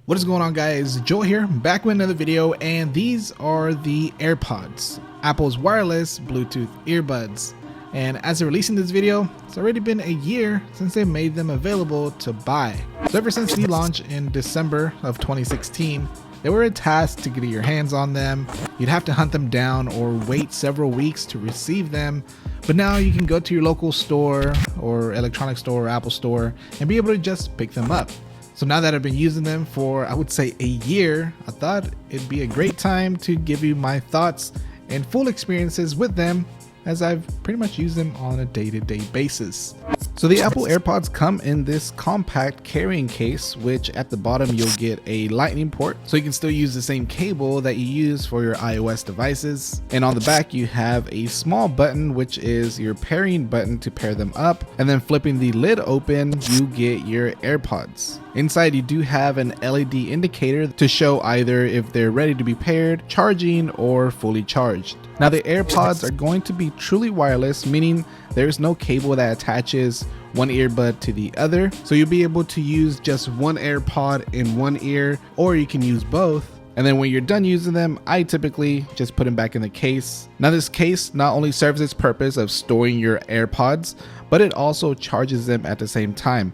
What is going on, guys? Joe here, back with another video, and these are the AirPods, Apple's wireless Bluetooth earbuds. And as of releasing this video, it's already been a year since they made them available to buy. So ever since the launch in December of 2016, they were a task to get your hands on them. You'd have to hunt them down or wait several weeks to receive them. But now you can go to your local store or electronic store or Apple store and be able to just pick them up. So now that I've been using them for, I would say, a year, I thought it'd be a great time to give you my thoughts and full experiences with them, as I've pretty much used them on a day-to-day basis. So the Apple AirPods come in this compact carrying case, which at the bottom you'll get a lightning port, so you can still use the same cable that you use for your iOS devices. And on the back you have a small button, which is your pairing button to pair them up, and then flipping the lid open you get your AirPods. Inside you do have an LED indicator to show either if they're ready to be paired, charging, or fully charged. Now the AirPods are going to be truly wireless, meaning there's no cable that attaches one earbud to the other. So you'll be able to use just one AirPod in one ear, or you can use both. And then when you're done using them, I typically just put them back in the case. Now this case not only serves its purpose of storing your AirPods, but it also charges them at the same time.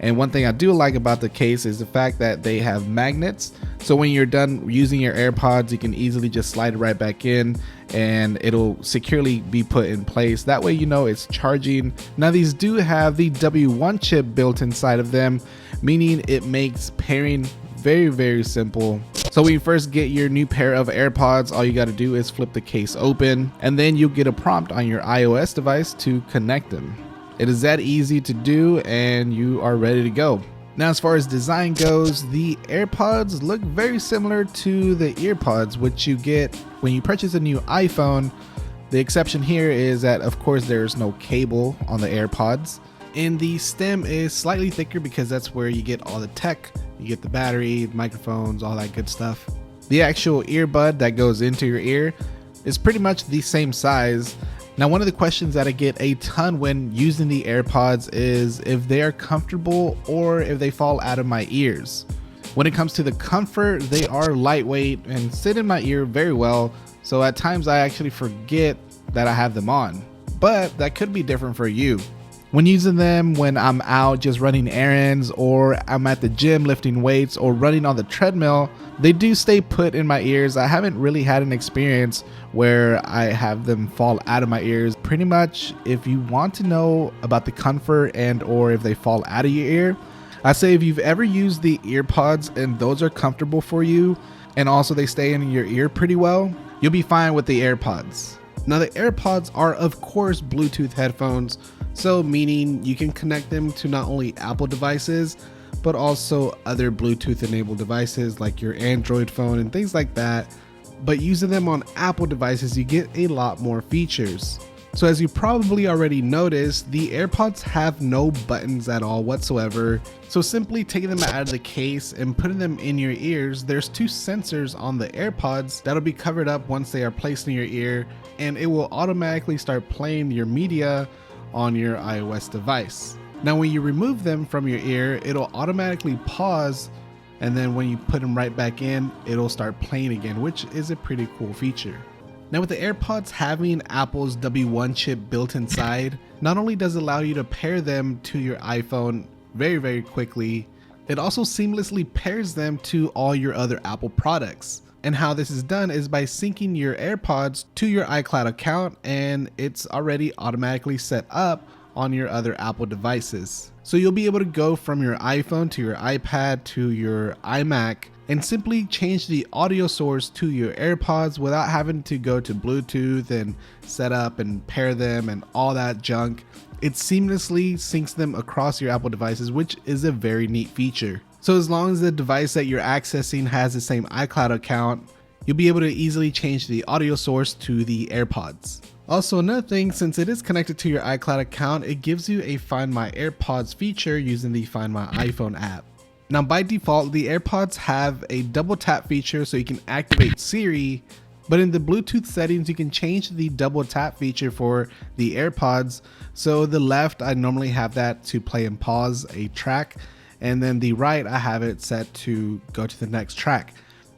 And one thing I do like about the case is the fact that they have magnets. So when you're done using your AirPods, you can easily just slide it right back in and it'll securely be put in place. That way you know it's charging. Now these do have the W1 chip built inside of them, meaning it makes pairing very simple. So when you first get your new pair of AirPods, all you got to do is flip the case open, and then you'll get a prompt on your iOS device to connect them. It is that easy to do and you are ready to go. Now as far as design goes, the AirPods look very similar to the EarPods which you get when you purchase a new iPhone. The exception here is that of course there's no cable on the AirPods, and the stem is slightly thicker because that's where you get all the tech. You get the battery, microphones, all that good stuff. The actual earbud that goes into your ear is pretty much the same size. Now one of the questions that I get a ton when using the AirPods is if they are comfortable or if they fall out of my ears. When it comes to the comfort, they are lightweight and sit in my ear very well, so at times I actually forget that I have them on. But that could be different for you. When using them when I'm out just running errands, or I'm at the gym lifting weights, or running on the treadmill, they do stay put in my ears. I haven't really had an experience where I have them fall out of my ears. Pretty much, if you want to know about the comfort and or if they fall out of your ear, I say if you've ever used the EarPods and those are comfortable for you, and also they stay in your ear pretty well, you'll be fine with the AirPods. Now the AirPods are of course Bluetooth headphones, so meaning you can connect them to not only Apple devices, but also other Bluetooth enabled devices like your Android phone and things like that. But using them on Apple devices, you get a lot more features. So as you probably already noticed, the AirPods have no buttons at all whatsoever. So simply taking them out of the case and putting them in your ears, there's two sensors on the AirPods that'll be covered up once they are placed in your ear, and it will automatically start playing your media on your iOS device. Now when you remove them from your ear, it'll automatically pause, and then when you put them right back in, it'll start playing again, which is a pretty cool feature. Now with the AirPods having Apple's W1 chip built inside, not only does it allow you to pair them to your iPhone very quickly, it also seamlessly pairs them to all your other Apple products. And how this is done is by syncing your AirPods to your iCloud account, and it's already automatically set up on your other Apple devices. So you'll be able to go from your iPhone to your iPad to your iMac and simply change the audio source to your AirPods without having to go to Bluetooth and set up and pair them and all that junk. It seamlessly syncs them across your Apple devices, which is a very neat feature. So as long as the device that you're accessing has the same iCloud account, you'll be able to easily change the audio source to the AirPods. Also another thing, since it is connected to your iCloud account, it gives you a Find My AirPods feature using the Find My iPhone app. Now by default, the AirPods have a double tap feature so you can activate Siri, but in the Bluetooth settings you can change the double tap feature for the AirPods. So the left, I normally have that to play and pause a track, and then the right I have it set to go to the next track.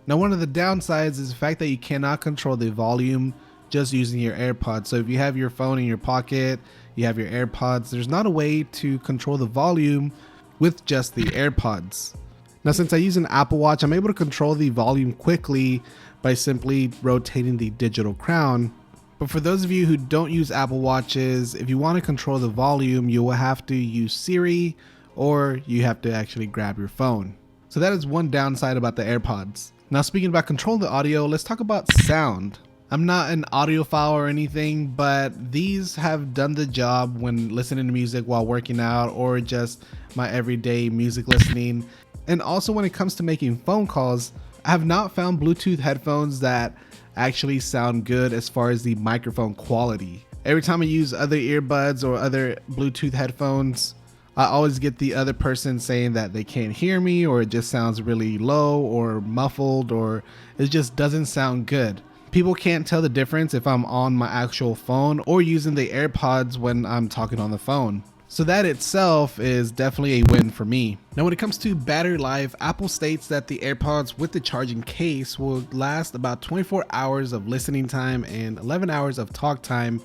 Now one of the downsides is the fact that you cannot control the volume just using your AirPods. So if you have your phone in your pocket, you have your AirPods, there's not a way to control the volume with just the AirPods. Now since I use an Apple Watch, I'm able to control the volume quickly by simply rotating the digital crown. But for those of you who don't use Apple Watches, if you want to control the volume, you will have to use Siri, or you have to actually grab your phone. So that is one downside about the AirPods. Now speaking about controlling the audio, let's talk about sound. I'm not an audiophile or anything, but these have done the job when listening to music while working out or just my everyday music listening. And also when it comes to making phone calls, I have not found Bluetooth headphones that actually sound good as far as the microphone quality. Every time I use other earbuds or other Bluetooth headphones, I always get the other person saying that they can't hear me, or it just sounds really low or muffled, or it just doesn't sound good. People can't tell the difference if I'm on my actual phone or using the AirPods when I'm talking on the phone. So that itself is definitely a win for me. Now when it comes to battery life, Apple states that the AirPods with the charging case will last about 24 hours of listening time and 11 hours of talk time.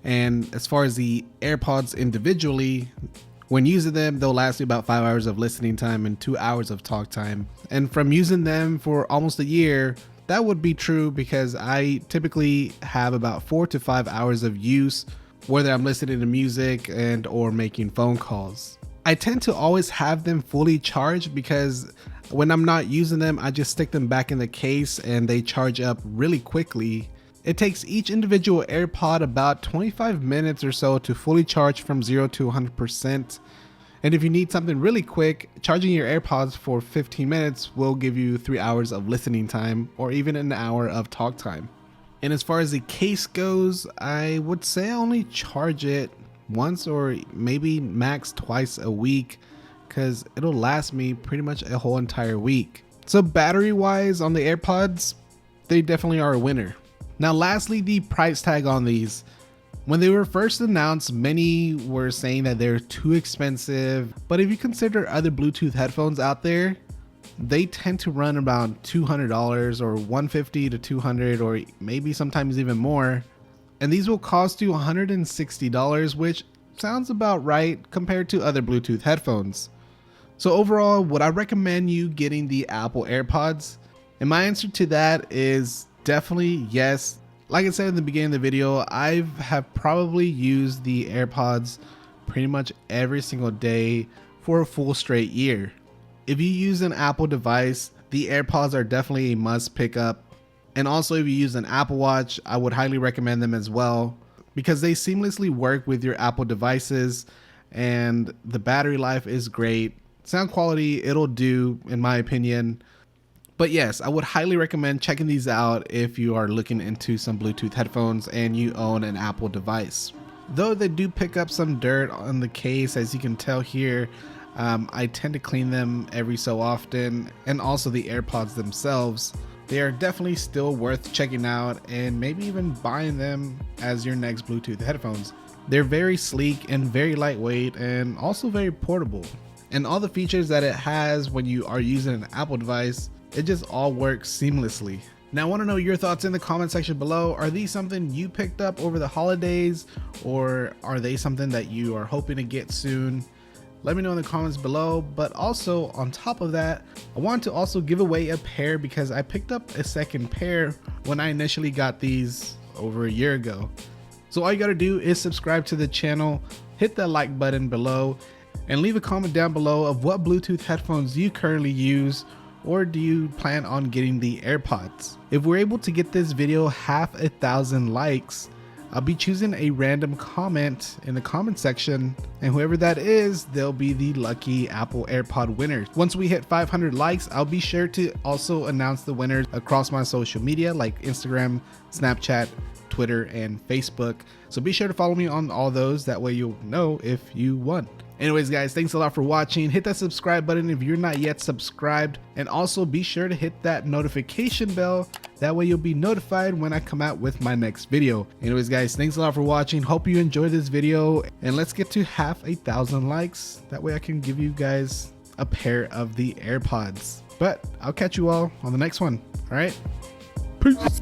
And as far as the AirPods individually, when using them, they'll last you about 5 hours of listening time and 2 hours of talk time. And from using them for almost a year, that would be true because I typically have about 4 to 5 hours of use, whether I'm listening to music and or making phone calls. I tend to always have them fully charged because when I'm not using them, I just stick them back in the case and they charge up really quickly. It takes each individual AirPod about 25 minutes or so to fully charge from 0 to 100%. And if you need something really quick, charging your AirPods for 15 minutes will give you 3 hours of listening time or even an hour of talk time. And as far as the case goes, I would say I only charge it once or maybe max twice a week because it'll last me pretty much a whole entire week. So battery wise on the AirPods, they definitely are a winner. Now lastly, the price tag on these. When they were first announced, many were saying that they're too expensive, but if you consider other Bluetooth headphones out there, they tend to run about $200 or $150 to $200 or maybe sometimes even more. And these will cost you $160, which sounds about right compared to other Bluetooth headphones. So overall, would I recommend you getting the Apple AirPods? And my answer to that is definitely yes. Like I said in the beginning of the video, I have probably used the AirPods pretty much every single day for a full straight year. If you use an Apple device, the AirPods are definitely a must pick up. And also if you use an Apple Watch, I would highly recommend them as well because they seamlessly work with your Apple devices and the battery life is great. Sound quality, it'll do in my opinion. But yes, I would highly recommend checking these out if you are looking into some Bluetooth headphones and you own an Apple device. Though they do pick up some dirt on the case, as you can tell here, I tend to clean them every so often, and also the AirPods themselves. They are definitely still worth checking out and maybe even buying them as your next Bluetooth headphones. They're very sleek and very lightweight and also very portable. And all the features that it has when you are using an Apple device, it just all works seamlessly. Now I want to know your thoughts in the comment section below. Are these something you picked up over the holidays, or are they something that you are hoping to get soon? Let me know in the comments below. But also on top of that, I want to also give away a pair because I picked up a second pair when I initially got these over a year ago. So all you got to do is subscribe to the channel, hit that like button below, and leave a comment down below of what Bluetooth headphones you currently use, or do you plan on getting the AirPods? If we're able to get this video 1,000 likes, I'll be choosing a random comment in the comment section, and whoever that is, they'll be the lucky Apple AirPod winner. Once we hit 500 likes, I'll be sure to also announce the winners across my social media like Instagram, Snapchat, Twitter, and Facebook. So be sure to follow me on all those, that way you'll know if you won. Anyways guys, thanks a lot for watching. Hit that subscribe button if you're not yet subscribed, and also be sure to hit that notification bell, that way you'll be notified when I come out with my next video. Anyways guys, thanks a lot for watching. Hope you enjoyed this video, and let's get to 1,000 likes, that way I can give you guys a pair of the AirPods. But I'll catch you all on the next one. All right, peace.